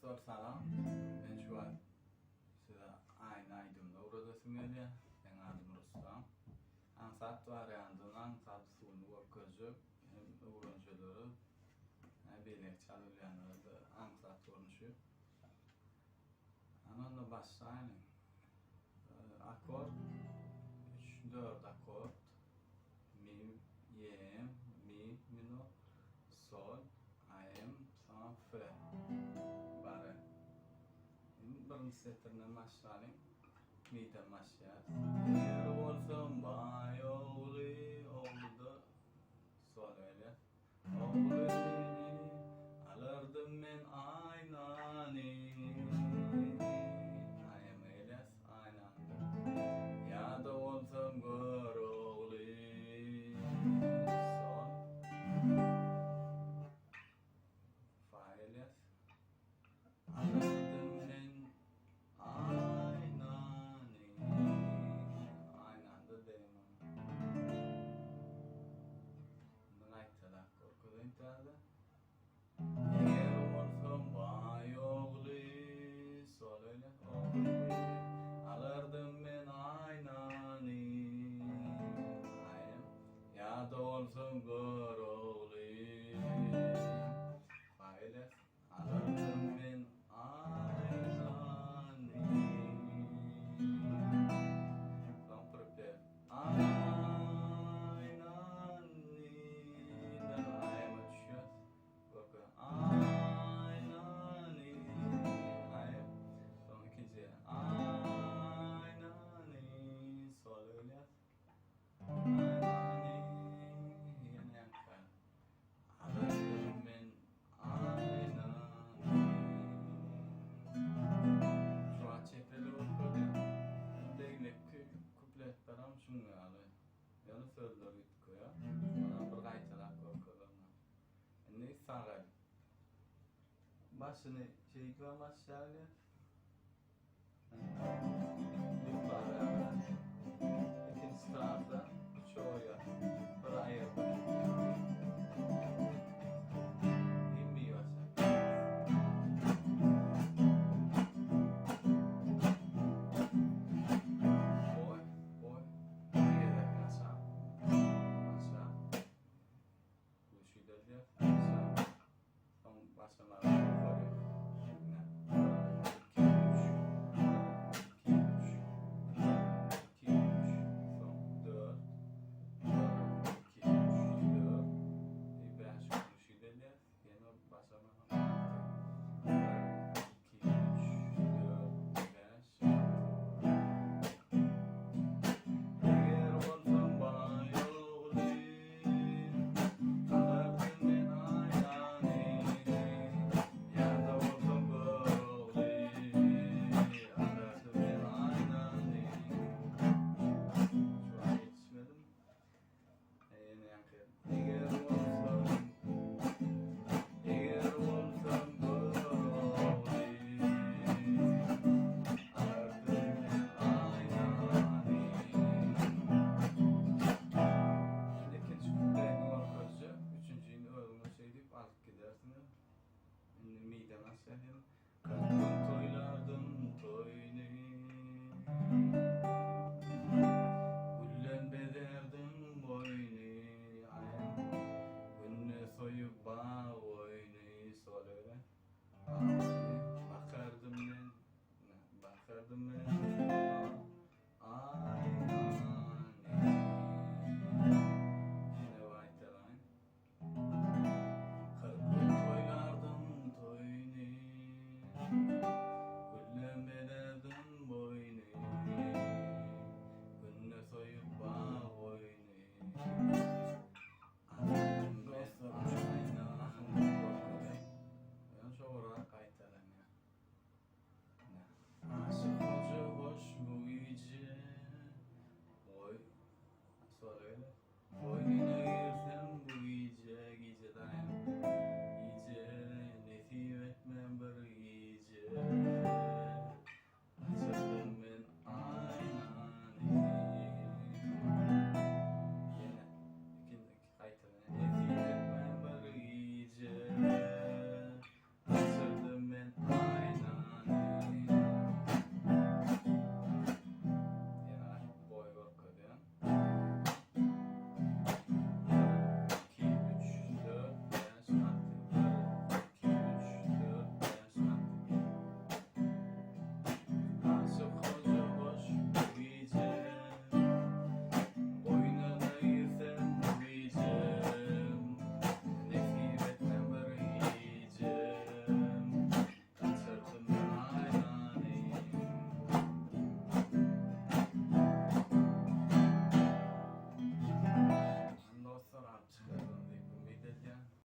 Dostlar selam. Ben şu an size aynı aydınla uğradasım geliyor. Ben adım Rustam. Ansat variantının ansat suyunu bakacak. Hem öğrencileri birlik çalışanları da ansat oluşu. Onunla başlayalım. Akord 3-4 akord. Mi, yem, mi, mino, sol, am, son, fe. Bare. Birinci setirden başlayalım. Mi'den başlayarız. Eğer olsam bay oğlu da sol öyle. Oğlu alırdım ben aynani. Ayem eyles aynandı. Ya da olsam gör oğlu sol. Fa eyles. Alırdım ben aynani. Aynandı deyim. Naytalar korkuda intihada. Eğer olsam bay oğlu sol öyle oğlu alırdım ben aynani. Ayem ya da olsam gör oğlu fayles alırdım ben aynani. Son prepare aynaniden ayema düşüyor. Bakın aynani ayem. Son ikinci aynani sol öyle. Aynani yine yakar. Alırdım ben aynani. Şu an çevreli okudu. Degnek kupletlerim şunu alıyor. Yani sözleri yutkuyor. Ona bir gaytalar korkuyorlar. Ne sarar? Başını çekme başlayalım. Yukarı. İkinci tarafta çoğuya. Buraya. İnmiyor aşağı. Boy. Gerek aşağı. Aşağı. Bu şey dedi. Aşağı. Son başlamalar yukarı. Yine. 2, 3. Son 4. 2, 3, 4. İbrahim bu şey dedi. Yine başlamalar. 2, 3, 4, 5. Eğer olsam bay oğlu alırdım ben aynani. Ya da olsam gör oğlu alırdım ben aynani. Şu an yetişmedim. Yine yankı. Eğer olsam gör oğlu alırdım ben aynani. İkinci kuplerini orkacı, üçüncüyünü öğrenme şey deyip alıp gidersiniz. Şimdi midem aşağıya. Kalkın toylardım toyunu.